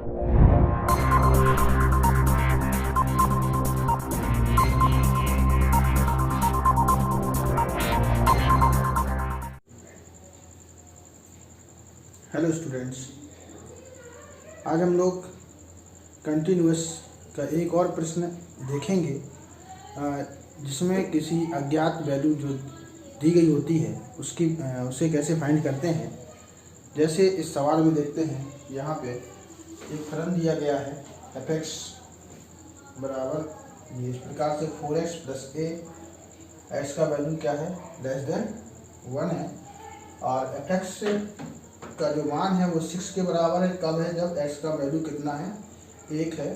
Hello students, आज हम लोग कंटिन्यूअस का एक और प्रश्न देखेंगे जिसमें किसी अज्ञात वैल्यू जो दी गई होती है उसे कैसे फाइंड करते हैं। जैसे इस सवाल में देखते हैं, यहाँ पे एक फलन दिया गया है f(x) बराबर ये इस प्रकार से 4x + a। x का वैल्यू क्या है, <1 है, और f(x) का जो मान है वो 6 के बराबर है। कब है, जब x का वैल्यू कितना है, 1 है,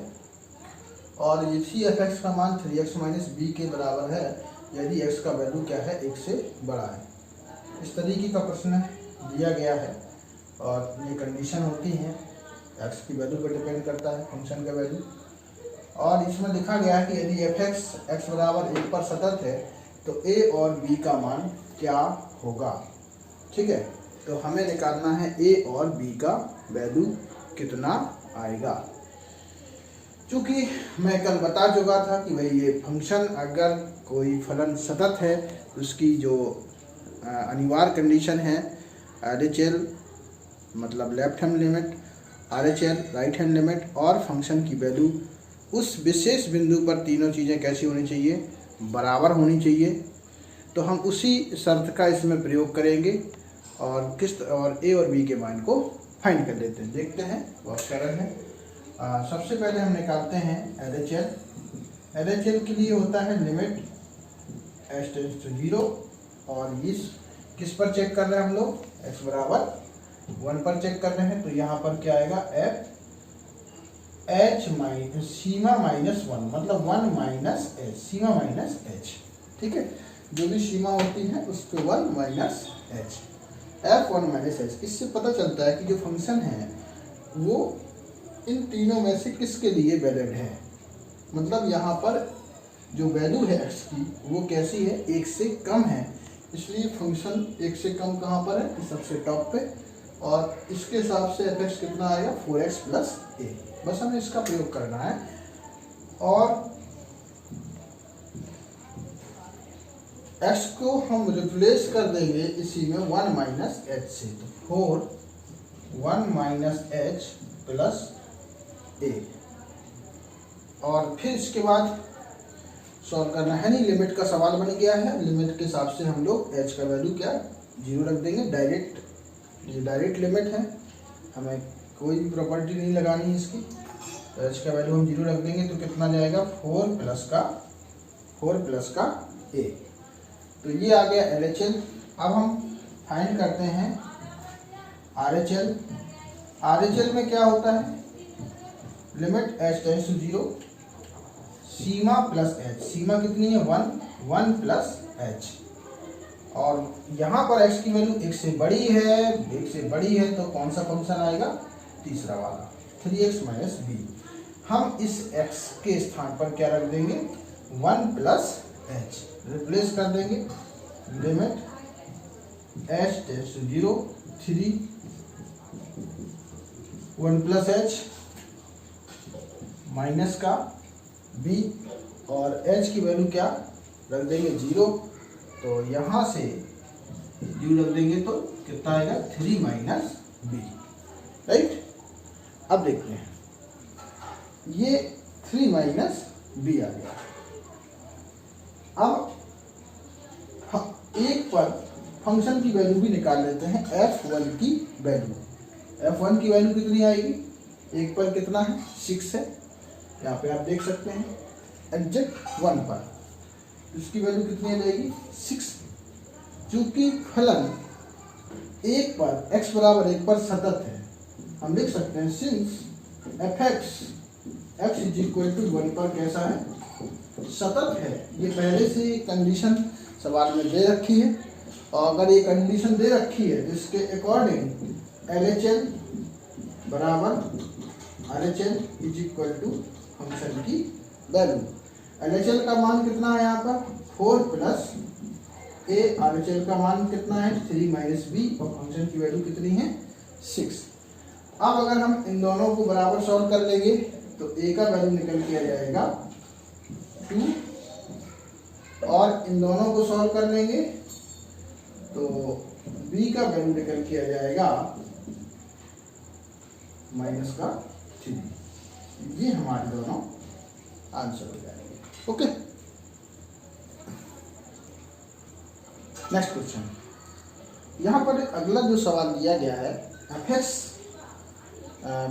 और इसी f(x) का मान 3x - b के बराबर है यदि x का वैल्यू क्या है, 1 से बड़ा है। इस तरीके का प्रश्न दिया गया है और ये कंडीशन होती है, x की वैल्यू पर डिपेंड करता है फंक्शन का वैल्यू। और इसमें लिखा गया है कि यदि f(x) x बराबर 1 पर सतत है तो a और b का मान क्या होगा। ठीक है, तो हमें निकालना है a और b का वैल्यू कितना आएगा। चूँकि मैं कल बता चुका था कि भाई ये फंक्शन अगर कोई फलन सतत है तो उसकी जो अनिवार्य कंडीशन है LHL मतलब left hand limit, RHL right hand limit, और फंक्शन की वैल्यू उस विशेष बिंदु पर तीनों चीज़ें कैसी होनी चाहिए, बराबर होनी चाहिए। तो हम उसी शर्त का इसमें प्रयोग करेंगे और a और b के मान को फाइंड कर लेते हैं। देखते हैं, बहुत सरल है। सबसे पहले हम निकालते हैं LHL। LHL के लिए होता है लिमिट h → 0, और इस किस पर चेक कर रहे हैं हम लोग, x बराबर 1 पर चेक कर रहे हैं। तो यहाँ पर क्या आएगा, सीमा -1 मतलब 1 - h, सीमा -h। ठीक है, जो भी सीमा होती है उसको 1 - h, f1 - h। इससे पता चलता है कि जो फंक्शन है वो इन तीनों में से किसके लिए वैलिड है। मतलब यहाँ पर जो वैल्यू है x की वो कैसी है, 1 से कम है, इसलिए फंक्शन 1 से कम कहाँ पर है, सबसे टॉप पे, और इसके हिसाब से f(x) कितना आएगा, 4x + a। बस हमें इसका प्रयोग करना है और x को हम रिप्लेस कर देंगे इसी में 1 - h से, तो 1 - h + a। और फिर इसके बाद सॉल्व करना है, नहीं लिमिट का सवाल बन गया है। लिमिट के हिसाब से हम लोग h का वैल्यू क्या 0 रख देंगे। ये डायरेक्ट लिमिट है, हमें कोई भी प्रॉपर्टी नहीं लगानी है इसकी। तो h का वैल्यू हम 0 रख देंगे तो कितना जाएगा, 4 + का a। तो ये आ गया LHL। अब हम फाइंड करते हैं RHL। RHL में क्या होता है, लिमिट h → 0, सीमा +h। सीमा कितनी है, 1 + h, और यहाँ पर x की वैल्यू 1 से बड़ी है, तो कौन सा फंक्शन आएगा, तीसरा वाला 3x - b। हम इस x के स्थान पर क्या रख देंगे, 1 + h, रिप्लेस कर देंगे। लिमिट h → 0, 3 1 + h माइनस का b, और h की वैल्यू क्या रख देंगे, 0। तो यहाँ से 0 रख देंगे तो कितना आएगा, 3 - b। राइट, अब देखते हैं, ये 3 - b आ गया। अब एक पर फंक्शन की वैल्यू भी निकाल लेते हैं, f1 की वैल्यू। f1 की वैल्यू कितनी आएगी, एक पर कितना है, 6 है, यहाँ पे आप देख सकते हैं एग्जैक्ट 1 पर इसकी वैल्यू कितनी आ जाएगी, 6। चूंकि फलन 1 पर x बराबर 1 पर सतत है, हम लिख सकते हैं सिंस f(x) x = 1 पर कैसा है, सतत है। ये पहले से कंडीशन सवाल में दे रखी है, और अगर ये कंडीशन दे रखी है जिसके अकॉर्डिंग LHL बराबर RHL = फंक्शन की वैल्यू। LHL का मान कितना है यहाँ पर, 4 + a। RHL का मान कितना है, 3 - b, और फंक्शन की वैल्यू कितनी है, 6। अब अगर हम इन दोनों को बराबर सॉल्व कर लेंगे तो a का वैल्यू निकल के आ जाएगा 2 और इन दोनों को सॉल्व कर लेंगे तो b का वैल्यू निकल के आ जाएगा -3। ये हमारे दोनों आंसर हो जाएंगे। Okay, next question. यहाँ पर एक अगला जो सवाल दिया गया है, fx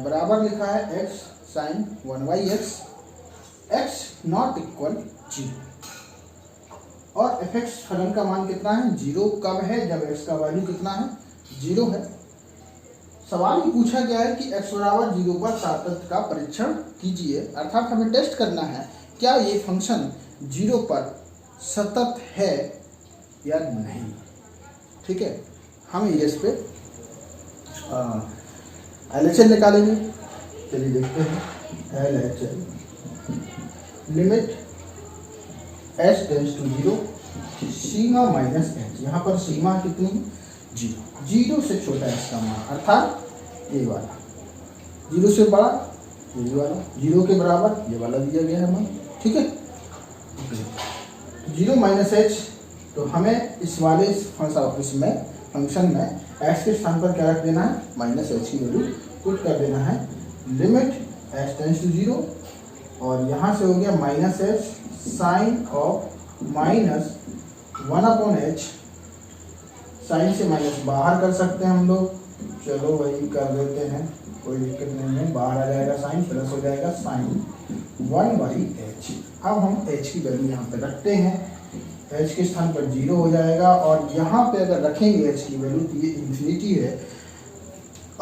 बराबर लिखा है x sin 1/x, x not equal 0 और fx फलन का मान कितना है 0 कब है, जब x का वैल्यू कितना है 0 है। सवाल ही पूछा गया है कि x बराबर 0 पर सातत्य का परीक्षण कीजिए, अर्थात हमें टेस्ट करना है क्या ये फंक्शन 0 पर सतत है या नहीं। ठीक है, हम इस पे LHL निकालेंगे। चलिए देखते हैं, LHL limit h tends to 0 सीमा -h, यहाँ पर सीमा कितनी है 0 से छोटा है इसका मान, अर्थात ये वाला, 0 से बड़ा ये वाला, 0 के बराबर ये वाला दिया गया है मान। ठीक है, 0 -h, तो हमें इस वाले इसमें फंक्शन में x के स्थान पर क्या रख देना है -h की वैल्यू पुट कर देना है। लिमिट h टेंड्स टू 0 और यहाँ से हो गया -h sine of -1/h, sine से माइनस बाहर कर सकते हैं हम लोग, चलो वही कर देते हैं, कोई दिक्कत नहीं है, बाहर आ जाएगा साइन, प्लस हो जाएगा साइन 1/h। अब हम h की वैल्यू यहाँ पे रखते हैं, h के स्थान पर 0 हो जाएगा और यहाँ पे अगर रखेंगे h की वैल्यू तो ये इन्फिनिटी है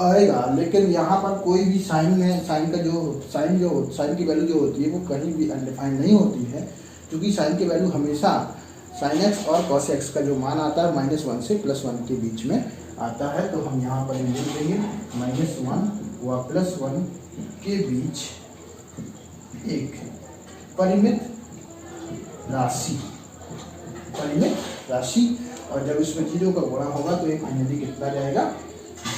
आएगा, लेकिन यहाँ पर कोई भी साइन में साइन की वैल्यू जो होती है वो कहीं भी अनडिफाइंड नहीं होती है, क्योंकि साइन की वैल्यू हमेशा साइन एक्स और कॉस एक्स का जो मान आता है -1 से +1 के बीच में आता है। तो हम यहाँ पर लिख देंगे -1 व +1 के बीच एक परिमित राशि, और जब इसमें 0 का गुणा होगा तो एक फाइनली कितना जाएगा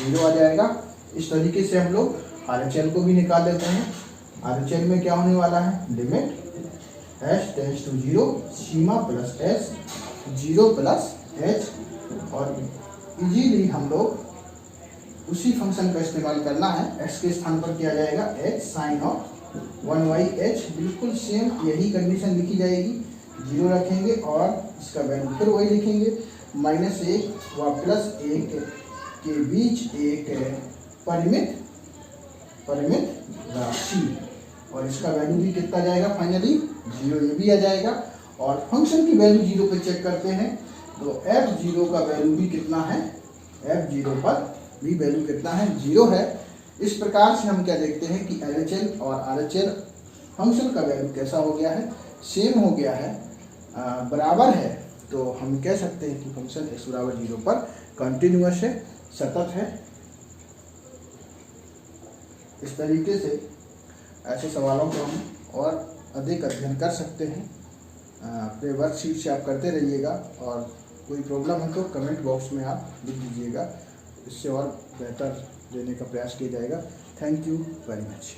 0 आ जाएगा। इस तरीके से हम लोग RHL को भी निकाल लेते हैं। RHL में क्या होने वाला है, लिमिट h टेंड्स टू 0 सीमा +s 0 +h, और इजीली हम लोग उसी फंक्शन का इस्तेमाल करना है। x के स्थान पर किया जाएगा h साइन ऑफ 1/h, बिल्कुल सेम यही कंडीशन लिखी जाएगी, 0 रखेंगे और इसका वैल्यू फिर वही लिखेंगे -1 व +1 के बीच एक परिमित राशि, और इसका वैल्यू भी कितना जाएगा फाइनली 0, ये भी आ जाएगा। और फंक्शन की वैल्यू 0 पे चेक करते हैं तो f0 का वैल्यू भी कितना है, f0 पर भी वैल्यू कितना है 0 है। इस प्रकार से हम क्या देखते हैं कि LHL और RHL फंक्शन का वैल्यू कैसा हो गया है, सेम हो गया है, बराबर है। तो हम कह सकते हैं कि फंक्शन x बराबर 0 पर कंटिन्यूअस है, सतत है। इस तरीके से ऐसे सवालों को हम और अधिक अध्ययन कर सकते हैं। अपने वर्कशीट से आप करते रहिएगा, और कोई प्रॉब्लम है तो कमेंट बॉक्स में आप लिख दीजिएगा, इससे और बेहतर देने का प्रयास किया जाएगा। Thank you very much.